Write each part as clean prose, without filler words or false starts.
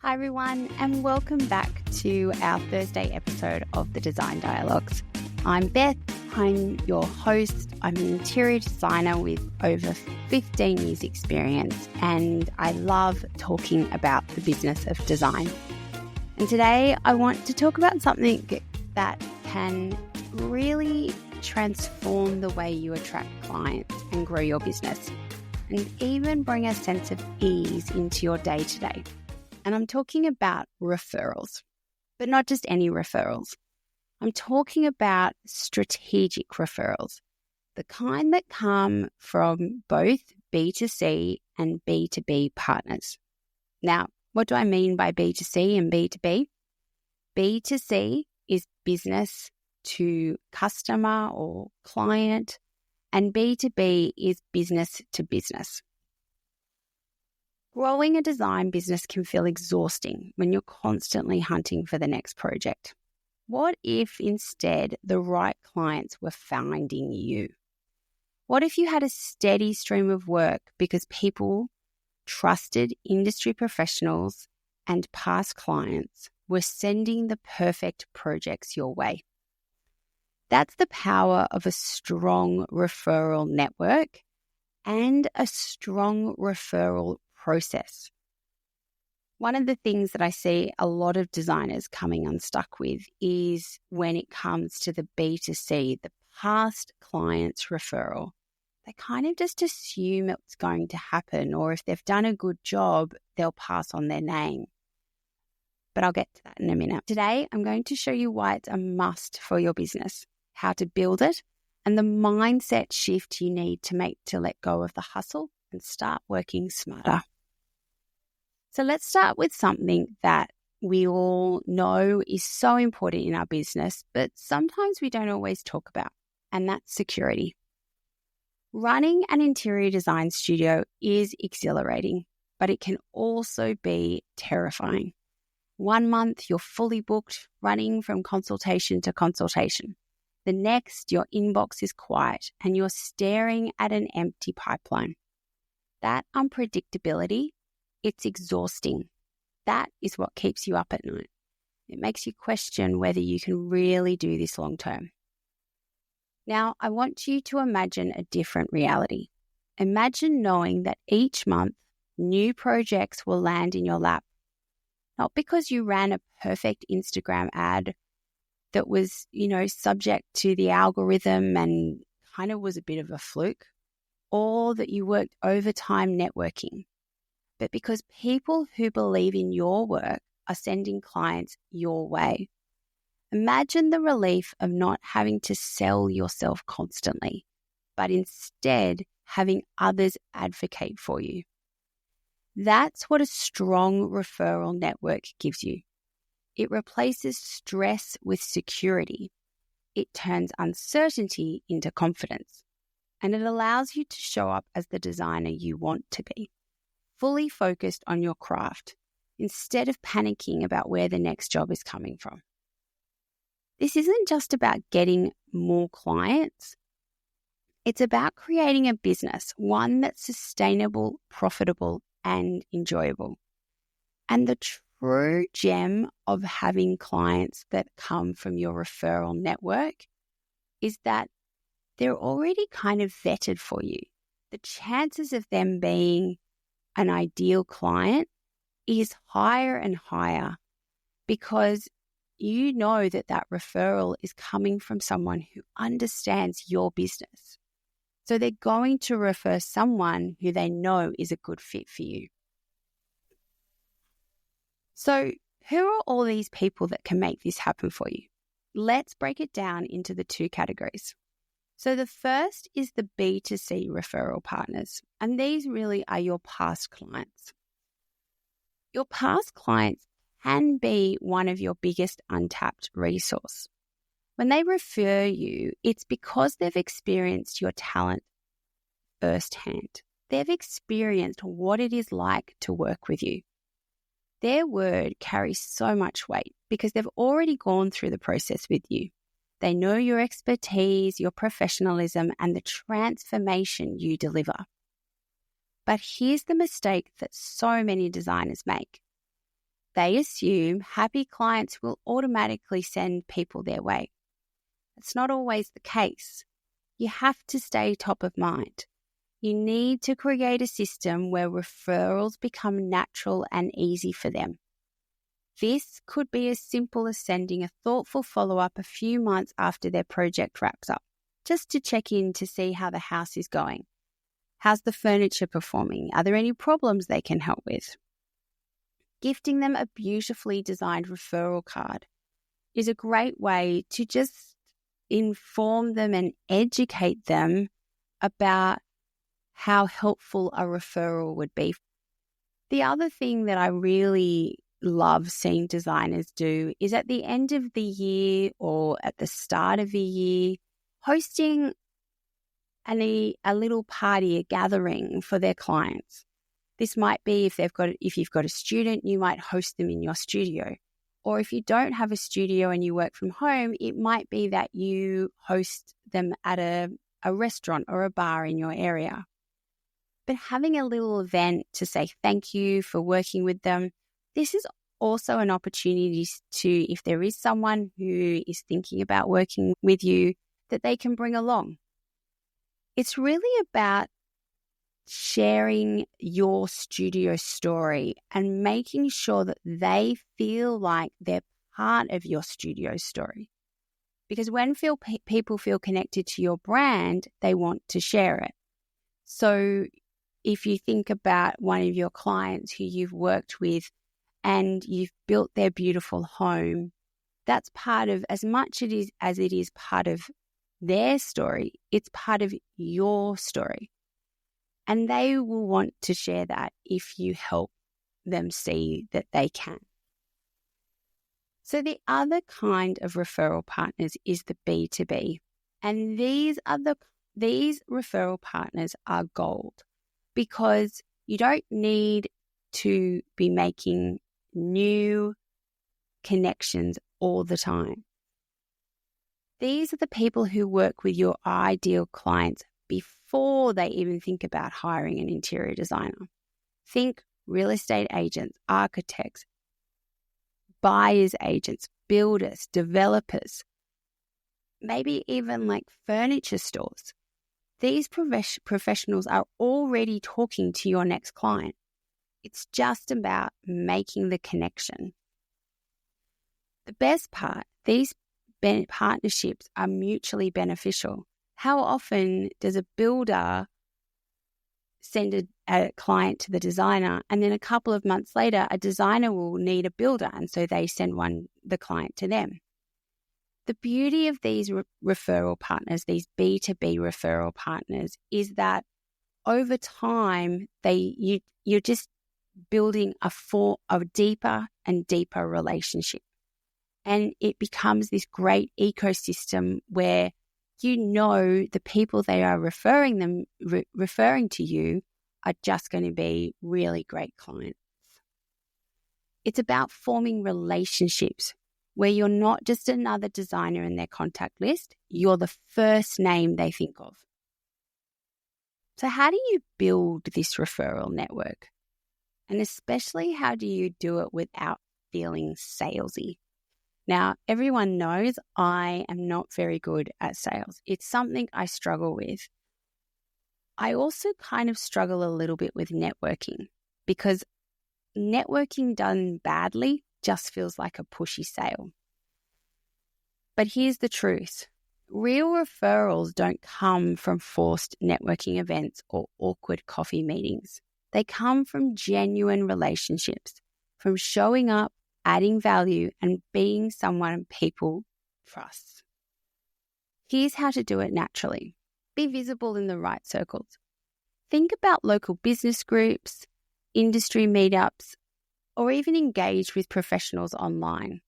Hi everyone, and welcome back to our Thursday episode of the Design Dialogues. I'm Beth, I'm your host. I'm an interior designer with over 15 years experience, and I love talking about the business of design. And today I want to talk about something that can really transform the way you attract clients and grow your business, and even bring a sense of ease into your day-to-day. And I'm talking about referrals, but not just any referrals. I'm talking about strategic referrals, the kind that come from both B2C and B2B partners. Now, what do I mean by B2C and B2B? B2C is business to customer or client, and B2B is business to business. Growing a design business can feel exhausting when you're constantly hunting for the next project. What if instead the right clients were finding you? What if you had a steady stream of work because people, trusted industry professionals and past clients were sending the perfect projects your way? That's the power of a strong referral network and a strong referral process. One of the things that I see a lot of designers coming unstuck with is when it comes to the B2C, the past clients referral. They kind of just assume it's going to happen, or if they've done a good job, they'll pass on their name. But I'll get to that in a minute. Today, I'm going to show you why it's a must for your business, how to build it, and the mindset shift you need to let go of the hustle and start working smarter. So let's start with something that we all know is so important in our business, but sometimes we don't always talk about, and that's security. Running an interior design studio is exhilarating, but it can also be terrifying. 1 month, you're fully booked, running from consultation to consultation. The next, your inbox is quiet and you're staring at an empty pipeline. That unpredictability, it's exhausting. That is what keeps you up at night. It makes you question whether you can really do this long term. Now, I want you to imagine a different reality. Imagine knowing that each month, new projects will land in your lap. Not because you ran a perfect Instagram ad that was, subject to the algorithm and kind of was a bit of a fluke, or that you worked overtime networking, but because people who believe in your work are sending clients your way. Imagine the relief of not having to sell yourself constantly, but instead having others advocate for you. That's what a strong referral network gives you. It replaces stress with security. It turns uncertainty into confidence. And it allows you to show up as the designer you want to be, fully focused on your craft, instead of panicking about where the next job is coming from. This isn't just about getting more clients. It's about creating a business, one that's sustainable, profitable, and enjoyable. And the true gem of having clients that come from your referral network is that they're already kind of vetted for you. The chances of them being an ideal client is higher and higher because you know that referral is coming from someone who understands your business. So they're going to refer someone who they know is a good fit for you. So who are all these people that can make this happen for you? Let's break it down into the two categories. So the first is the B2C referral partners, and these really are your past clients. Your past clients can be one of your biggest untapped resource. When they refer you, it's because they've experienced your talent firsthand. They've experienced what it is like to work with you. Their word carries so much weight because they've already gone through the process with you. They know your expertise, your professionalism, and the transformation you deliver. But here's the mistake that so many designers make. they assume happy clients will automatically send people their way. It's not always the case. You have to stay top of mind. You need to create a system where referrals become natural and easy for them. This could be as simple as sending a thoughtful follow-up a few months after their project wraps up, just to check in to see how the house is going. How's the furniture performing? Are there any problems they can help with? Gifting them a beautifully designed referral card is a great way to just inform them and educate them about how helpful a referral would be. The other thing that I really love seeing designers do is at the end of the year or at the start of the year, hosting a little party, a gathering for their clients. This might be if you've got a student, you might host them in your studio. Or if you don't have a studio and you work from home, it might be that you host them at a restaurant or a bar in your area. But having a little event to say thank you for working with them, this is also an opportunity to, if there is someone who is thinking about working with you, that they can bring along. It's really about sharing your studio story and making sure that they feel like they're part of your studio story. Because when people feel connected to your brand, they want to share it. So if you think about one of your clients who you've worked with and you've built their beautiful home, that's part of, as much as it is part of their story, it's part of your story. And they will want to share that if you help them see that they can. So the other kind of referral partners is the B2B. And these referral partners are gold because you don't need to be making new connections all the time. These are the people who work with your ideal clients before they even think about hiring an interior designer. Think real estate agents, architects, buyers agents, builders, developers, maybe even like furniture stores. These professionals are already talking to your next client. It's just about making the connection. The best part, these partnerships are mutually beneficial. How often does a builder send a client to the designer and then a couple of months later a designer will need a builder and so they send the client to them? The beauty of these referral partners, these B2B referral partners, is that over time you're just building a deeper and deeper relationship. And it becomes this great ecosystem where you know the people they are referring to you are just going to be really great clients. It's about forming relationships where you're not just another designer in their contact list, you're the first name they think of. So how do you build this referral network? And especially, how do you do it without feeling salesy? Now, everyone knows I am not very good at sales. It's something I struggle with. I also kind of struggle a little bit with networking because networking done badly just feels like a pushy sale. But here's the truth. Real referrals don't come from forced networking events or awkward coffee meetings. They come from genuine relationships, from showing up, adding value, and being someone people trust. Here's how to do it naturally. Be visible in the right circles. Think about local business groups, industry meetups, or even engage with professionals online.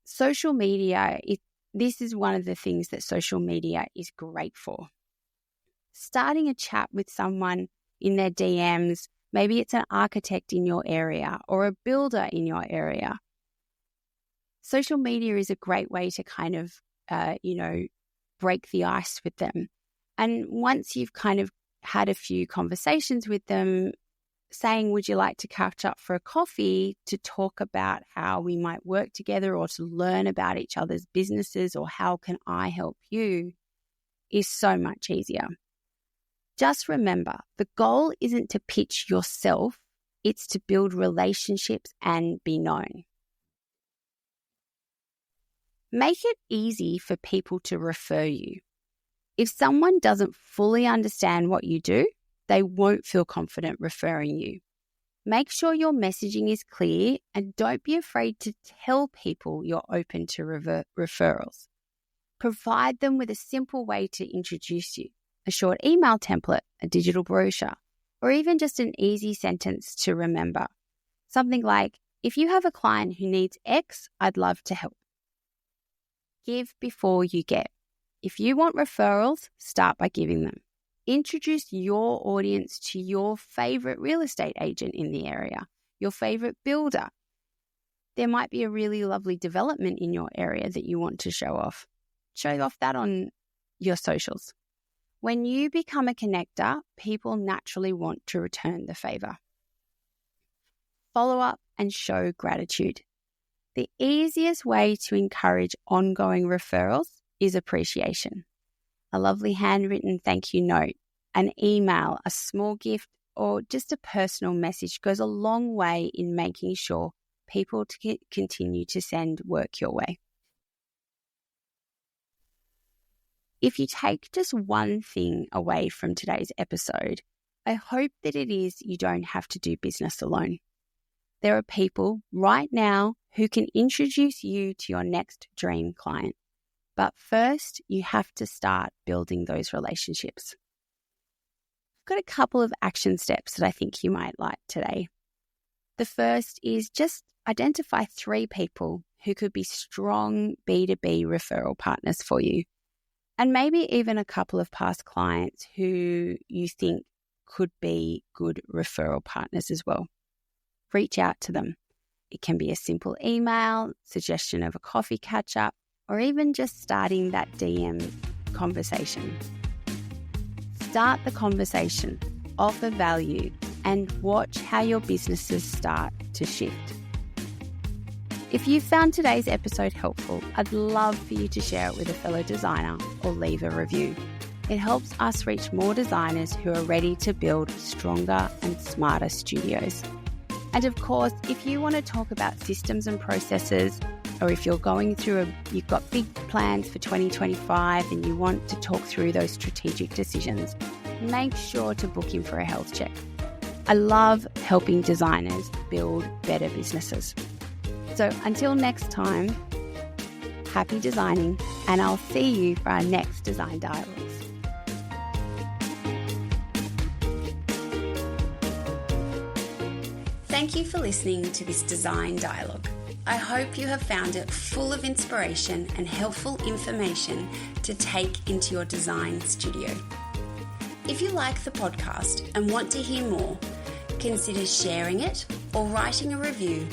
Social media, this is one of the things that social media is great for. Starting a chat with someone in their DMs, maybe it's an architect in your area or a builder in your area. Social media is a great way to kind of, break the ice with them. And once you've kind of had a few conversations with them, saying, would you like to catch up for a coffee to talk about how we might work together or to learn about each other's businesses or how can I help you, is so much easier. Just remember, the goal isn't to pitch yourself, it's to build relationships and be known. Make it easy for people to refer you. If someone doesn't fully understand what you do, they won't feel confident referring you. Make sure your messaging is clear and don't be afraid to tell people you're open to referrals. Provide them with a simple way to introduce you, a short email template, a digital brochure, or even just an easy sentence to remember. Something like, if you have a client who needs X, I'd love to help. Give before you get. If you want referrals, start by giving them. Introduce your audience to your favorite real estate agent in the area, your favorite builder. There might be a really lovely development in your area that you want to show off. Show off that on your socials. When you become a connector, people naturally want to return the favor. Follow up and show gratitude. The easiest way to encourage ongoing referrals is appreciation. A lovely handwritten thank you note, an email, a small gift, or just a personal message goes a long way in making sure people continue to send work your way. If you take just one thing away from today's episode, I hope that it is you don't have to do business alone. There are people right now who can introduce you to your next dream client. But first, you have to start building those relationships. I've got a couple of action steps that I think you might like today. The first is just identify 3 people who could be strong B2B referral partners for you, and maybe even a couple of past clients who you think could be good referral partners as well. Reach out to them. It can be a simple email, suggestion of a coffee catch-up, or even just starting that DM conversation. Start the conversation, offer value, and watch how your businesses start to shift. If you found today's episode helpful, I'd love for you to share it with a fellow designer or leave a review. It helps us reach more designers who are ready to build stronger and smarter studios. And of course, if you want to talk about systems and processes, or if you're you've got big plans for 2025 and you want to talk through those strategic decisions, make sure to book in for a health check. I love helping designers build better businesses. So until next time, happy designing, and I'll see you for our next Design Dialogues. Thank you for listening to this Design Dialogue. I hope you have found it full of inspiration and helpful information to take into your design studio. If you like the podcast and want to hear more, consider sharing it or writing a review,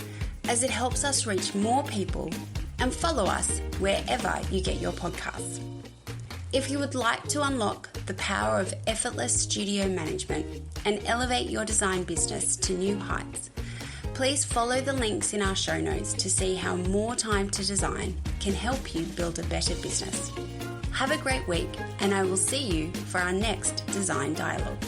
as it helps us reach more people, and follow us wherever you get your podcasts. If you would like to unlock the power of effortless studio management and elevate your design business to new heights, please follow the links in our show notes to see how more time to design can help you build a better business. Have a great week, and I will see you for our next Design Dialogue.